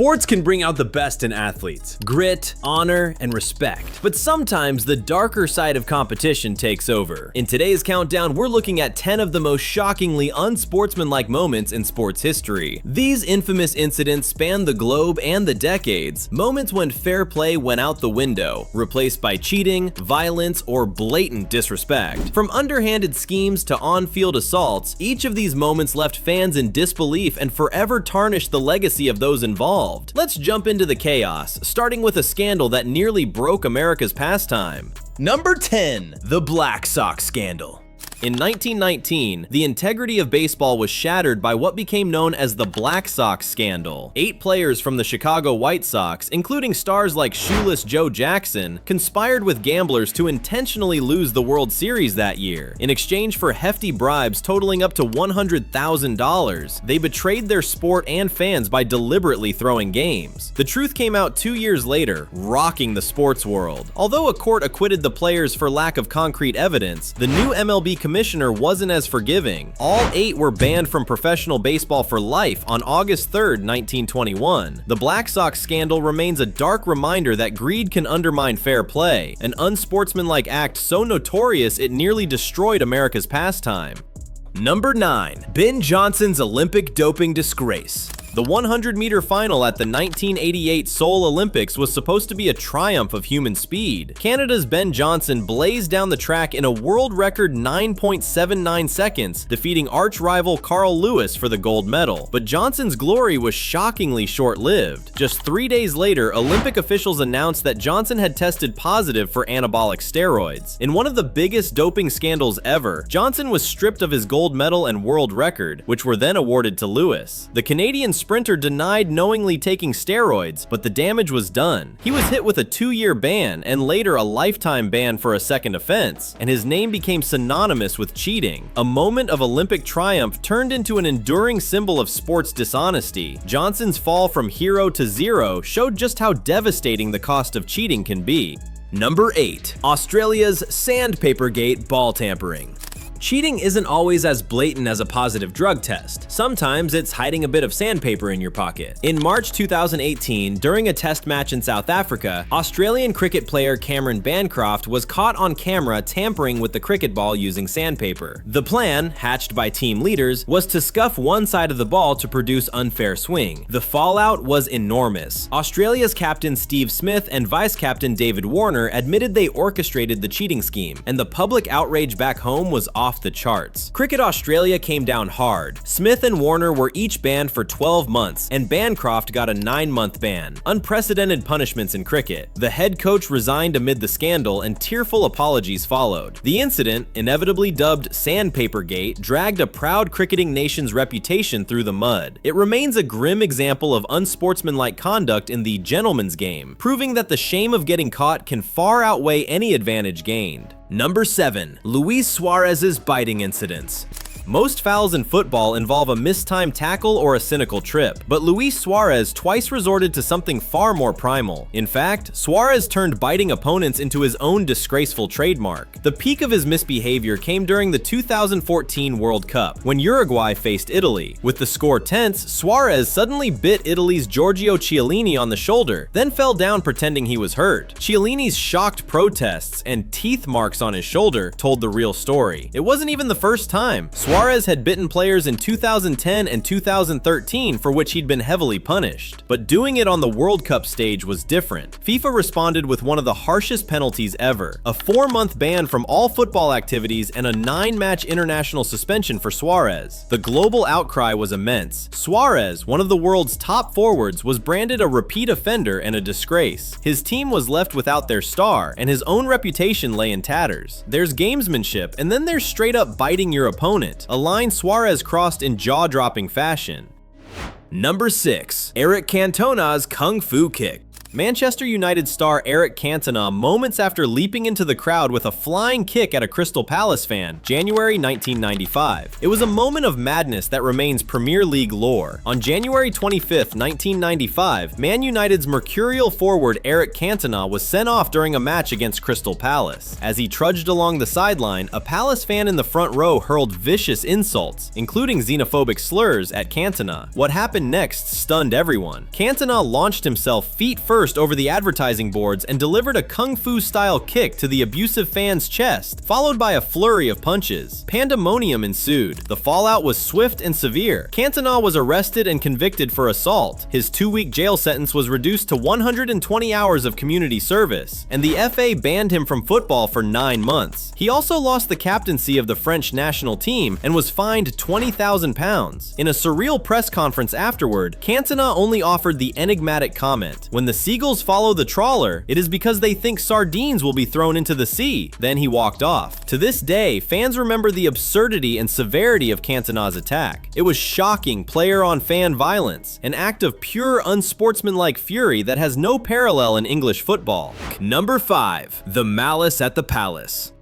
Sports can bring out the best in athletes, grit, honor, and respect. But sometimes the darker side of competition takes over. In today's countdown, we're looking at 10 of the most shockingly unsportsmanlike moments in sports history. These infamous incidents span the globe and the decades, moments when fair play went out the window, replaced by cheating, violence, or blatant disrespect. From underhanded schemes to on-field assaults, each of these moments left fans in disbelief and forever tarnished the legacy of those involved. Let's jump into the chaos, starting with a scandal that nearly broke America's pastime. Number 10. The Black Sox Scandal. In 1919, the integrity of baseball was shattered by what became known as the Black Sox Scandal. 8 players from the Chicago White Sox, including stars like Shoeless Joe Jackson, conspired with gamblers to intentionally lose the World Series that year. In exchange for hefty bribes totaling up to $100,000, they betrayed their sport and fans by deliberately throwing games. The truth came out 2 years later, rocking the sports world. Although a court acquitted the players for lack of concrete evidence, the new MLB commissioner wasn't as forgiving. All 8 were banned from professional baseball for life on August 3, 1921. The Black Sox scandal remains a dark reminder that greed can undermine fair play, an unsportsmanlike act so notorious it nearly destroyed America's pastime. Number 9. Ben Johnson's Olympic doping disgrace. The 100-meter final at the 1988 Seoul Olympics was supposed to be a triumph of human speed. Canada's Ben Johnson blazed down the track in a world record 9.79 seconds, defeating arch-rival Carl Lewis for the gold medal. But Johnson's glory was shockingly short-lived. Just 3 days later, Olympic officials announced that Johnson had tested positive for anabolic steroids. In one of the biggest doping scandals ever, Johnson was stripped of his gold medal and world record, which were then awarded to Lewis. The Canadian sprinter denied knowingly taking steroids, but the damage was done. He was hit with a 2-year ban and later a lifetime ban for a second offense, and his name became synonymous with cheating. A moment of Olympic triumph turned into an enduring symbol of sports dishonesty. Johnson's fall from hero to zero showed just how devastating the cost of cheating can be. Number 8. Australia's Sandpapergate ball tampering. Cheating isn't always as blatant as a positive drug test. Sometimes it's hiding a bit of sandpaper in your pocket. In March 2018, during a test match in South Africa, Australian cricket player Cameron Bancroft was caught on camera tampering with the cricket ball using sandpaper. The plan, hatched by team leaders, was to scuff one side of the ball to produce unfair swing. The fallout was enormous. Australia's captain Steve Smith and vice-captain David Warner admitted they orchestrated the cheating scheme, and the public outrage back home was off the charts. Cricket Australia came down hard. Smith and Warner were each banned for 12 months, and Bancroft got a 9-month ban. Unprecedented punishments in cricket. The head coach resigned amid the scandal, and tearful apologies followed. The incident, inevitably dubbed Sandpapergate, dragged a proud cricketing nation's reputation through the mud. It remains a grim example of unsportsmanlike conduct in the gentleman's game, proving that the shame of getting caught can far outweigh any advantage gained. Number 7. Luis Suárez's biting incidents. Most fouls in football involve a mistimed tackle or a cynical trip, but Luis Suárez twice resorted to something far more primal. In fact, Suárez turned biting opponents into his own disgraceful trademark. The peak of his misbehavior came during the 2014 World Cup, when Uruguay faced Italy. With the score tense, Suárez suddenly bit Italy's Giorgio Chiellini on the shoulder, then fell down pretending he was hurt. Chiellini's shocked protests and teeth marks on his shoulder told the real story. It wasn't even the first time. Suárez had bitten players in 2010 and 2013 for which he'd been heavily punished. But doing it on the World Cup stage was different. FIFA responded with one of the harshest penalties ever, a 4-month ban from all football activities and a 9-match international suspension for Suárez. The global outcry was immense. Suárez, one of the world's top forwards, was branded a repeat offender and a disgrace. His team was left without their star, and his own reputation lay in tatters. There's gamesmanship, and then there's straight up biting your opponent, a line Suárez crossed in jaw-dropping fashion. Number 6. Eric Cantona's Kung Fu Kick. Manchester United star Eric Cantona moments after leaping into the crowd with a flying kick at a Crystal Palace fan, January 1995. It was a moment of madness that remains Premier League lore. On January 25, 1995, Man United's mercurial forward Eric Cantona was sent off during a match against Crystal Palace. As he trudged along the sideline, a Palace fan in the front row hurled vicious insults, including xenophobic slurs, at Cantona. What happened next stunned everyone. Cantona launched himself feet first over the advertising boards and delivered a kung fu-style kick to the abusive fan's chest, followed by a flurry of punches. Pandemonium ensued. The fallout was swift and severe. Cantona was arrested and convicted for assault. His 2-week jail sentence was reduced to 120 hours of community service, and the FA banned him from football for 9 months. He also lost the captaincy of the French national team and was fined £20,000. In a surreal press conference afterward, Cantona only offered the enigmatic comment, "When the seagulls follow the trawler, it is because they think sardines will be thrown into the sea." Then he walked off. To this day, fans remember the absurdity and severity of Cantona's attack. It was shocking player-on-fan violence, an act of pure unsportsmanlike fury that has no parallel in English football. Number 5. The Malice at the Palace.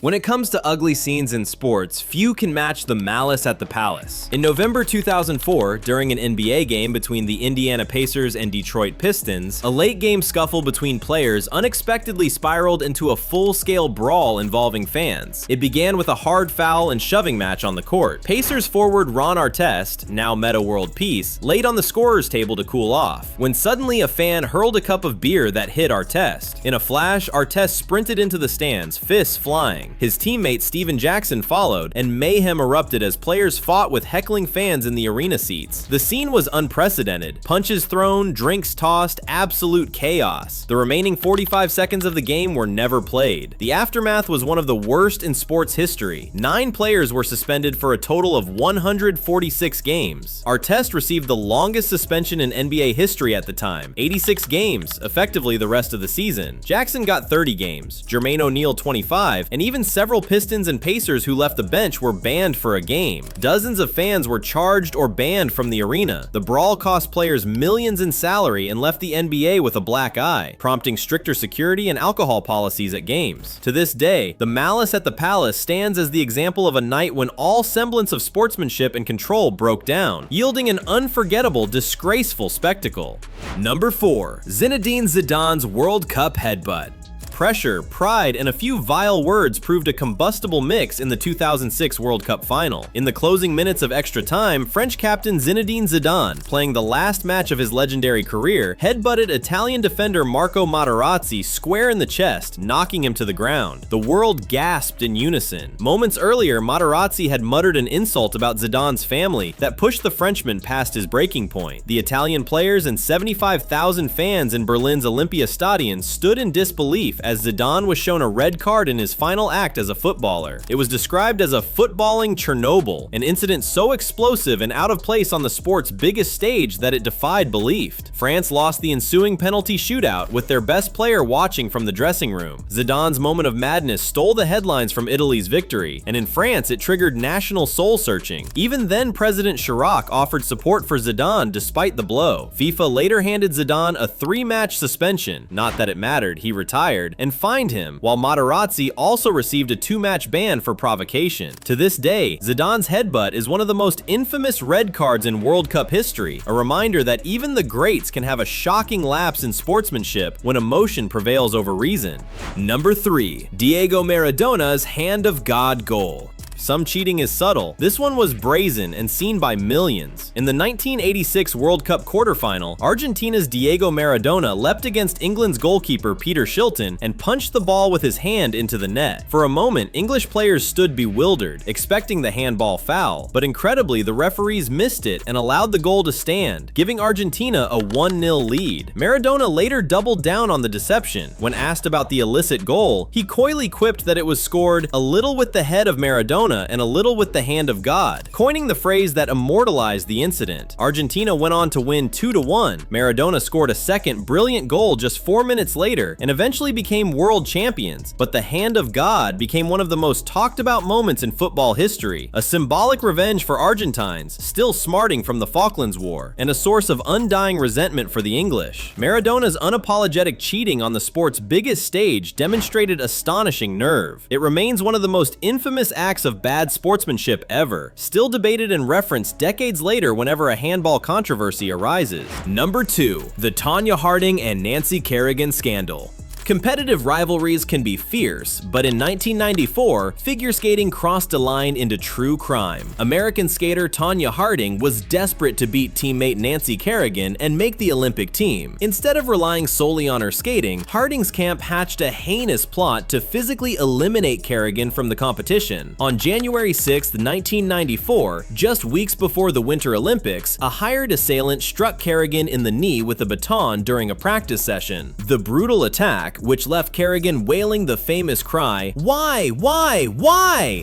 When it comes to ugly scenes in sports, few can match the malice at the Palace. In November 2004, during an NBA game between the Indiana Pacers and Detroit Pistons, a late-game scuffle between players unexpectedly spiraled into a full-scale brawl involving fans. It began with a hard foul and shoving match on the court. Pacers forward Ron Artest, now Meta World Peace, laid on the scorer's table to cool off, when suddenly a fan hurled a cup of beer that hit Artest. In a flash, Artest sprinted into the stands, fists flying. His teammate Steven Jackson followed, and mayhem erupted as players fought with heckling fans in the arena seats. The scene was unprecedented. Punches thrown, drinks tossed, absolute chaos. The remaining 45 seconds of the game were never played. The aftermath was one of the worst in sports history. 9 players were suspended for a total of 146 games. Artest received the longest suspension in NBA history at the time, 86 games, effectively the rest of the season. Jackson got 30 games, Jermaine O'Neal 25, and even several Pistons and Pacers who left the bench were banned for a game. Dozens of fans were charged or banned from the arena. The brawl cost players millions in salary and left the NBA with a black eye, prompting stricter security and alcohol policies at games. To this day, the Malice at the Palace stands as the example of a night when all semblance of sportsmanship and control broke down, yielding an unforgettable, disgraceful spectacle. Number 4. Zinedine Zidane's World Cup headbutt. Pressure, pride, and a few vile words proved a combustible mix in the 2006 World Cup final. In the closing minutes of extra time, French captain Zinedine Zidane, playing the last match of his legendary career, headbutted Italian defender Marco Materazzi square in the chest, knocking him to the ground. The world gasped in unison. Moments earlier, Materazzi had muttered an insult about Zidane's family that pushed the Frenchman past his breaking point. The Italian players and 75,000 fans in Berlin's Olympiastadion stood in disbelief as Zidane was shown a red card in his final act as a footballer. It was described as a footballing Chernobyl, an incident so explosive and out of place on the sport's biggest stage that it defied belief. France lost the ensuing penalty shootout, with their best player watching from the dressing room. Zidane's moment of madness stole the headlines from Italy's victory, and in France it triggered national soul-searching. Even then, President Chirac offered support for Zidane despite the blow. FIFA later handed Zidane a 3-match suspension, not that it mattered, he retired, and fined him, while Materazzi also received a 2-match ban for provocation. To this day, Zidane's headbutt is one of the most infamous red cards in World Cup history, a reminder that even the greats can have a shocking lapse in sportsmanship when emotion prevails over reason. Number 3. Diego Maradona's Hand of God goal. Some cheating is subtle. This one was brazen and seen by millions. In the 1986 World Cup quarterfinal, Argentina's Diego Maradona leapt against England's goalkeeper Peter Shilton and punched the ball with his hand into the net. For a moment, English players stood bewildered, expecting the handball foul, but incredibly the referees missed it and allowed the goal to stand, giving Argentina a 1-0 lead. Maradona later doubled down on the deception. When asked about the illicit goal, he coyly quipped that it was scored a little with the head of Maradona Cantona and a little with the hand of God, coining the phrase that immortalized the incident. Argentina went on to win 2-1. Maradona scored a second brilliant goal just 4 minutes later and eventually became world champions, but the hand of God became one of the most talked about moments in football history, a symbolic revenge for Argentines, still smarting from the Falklands War, and a source of undying resentment for the English. Maradona's unapologetic cheating on the sport's biggest stage demonstrated astonishing nerve. It remains one of the most infamous acts of bad sportsmanship ever, still debated and referenced decades later whenever a handball controversy arises. Number 2. The Tonya Harding and Nancy Kerrigan Scandal. Competitive rivalries can be fierce, but in 1994, figure skating crossed a line into true crime. American skater Tonya Harding was desperate to beat teammate Nancy Kerrigan and make the Olympic team. Instead of relying solely on her skating, Harding's camp hatched a heinous plot to physically eliminate Kerrigan from the competition. On January 6, 1994, just weeks before the Winter Olympics, a hired assailant struck Kerrigan in the knee with a baton during a practice session. The brutal attack, which left Kerrigan wailing the famous cry, "Why?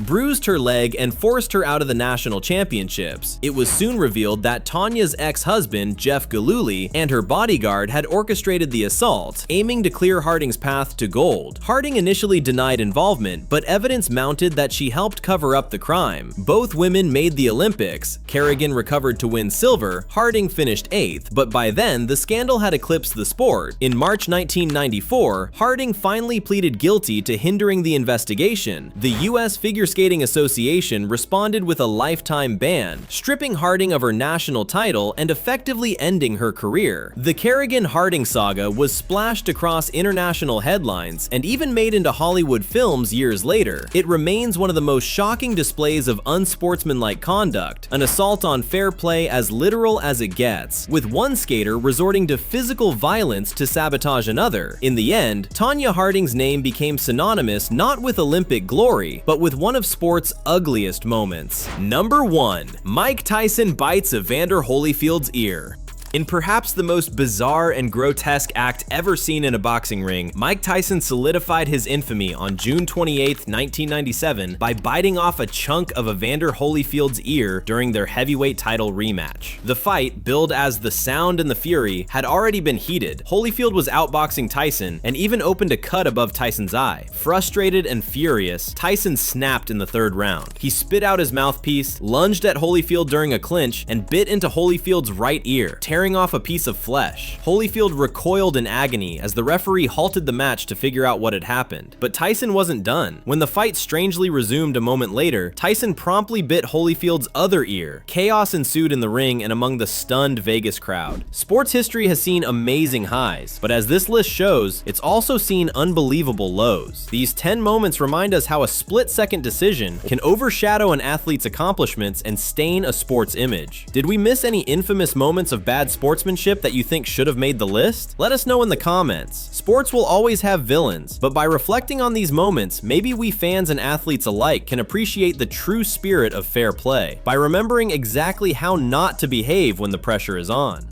Bruised her leg and forced her out of the national championships. It was soon revealed that Tonya's ex-husband, Jeff Gillooly, and her bodyguard had orchestrated the assault, aiming to clear Harding's path to gold. Harding initially denied involvement, but evidence mounted that she helped cover up the crime. Both women made the Olympics. Kerrigan recovered to win silver, Harding finished 8th, but by then, the scandal had eclipsed the sport. In March 1994, Harding finally pleaded guilty to hindering the investigation. The U.S. Figure Skating Association responded with a lifetime ban, stripping Harding of her national title and effectively ending her career. The Kerrigan-Harding saga was splashed across international headlines and even made into Hollywood films years later. It remains one of the most shocking displays of unsportsmanlike conduct, an assault on fair play as literal as it gets, with one skater resorting to physical violence to sabotage another. In the end, Tonya Harding's name became synonymous not with Olympic glory, but with one of sport's ugliest moments. Number 1. Mike Tyson bites Evander Holyfield's ear. In perhaps the most bizarre and grotesque act ever seen in a boxing ring, Mike Tyson solidified his infamy on June 28, 1997 by biting off a chunk of Evander Holyfield's ear during their heavyweight title rematch. The fight, billed as The Sound and the Fury, had already been heated. Holyfield was outboxing Tyson and even opened a cut above Tyson's eye. Frustrated and furious, Tyson snapped in the 3rd round. He spit out his mouthpiece, lunged at Holyfield during a clinch, and bit into Holyfield's right ear, tearing off a piece of flesh. Holyfield recoiled in agony as the referee halted the match to figure out what had happened. But Tyson wasn't done. When the fight strangely resumed a moment later, Tyson promptly bit Holyfield's other ear. Chaos ensued in the ring and among the stunned Vegas crowd. Sports history has seen amazing highs, but as this list shows, it's also seen unbelievable lows. These 10 moments remind us how a split-second decision can overshadow an athlete's accomplishments and stain a sport's image. Did we miss any infamous moments of bad sportsmanship that you think should have made the list? Let us know in the comments. Sports will always have villains, but by reflecting on these moments, maybe we fans and athletes alike can appreciate the true spirit of fair play by remembering exactly how not to behave when the pressure is on.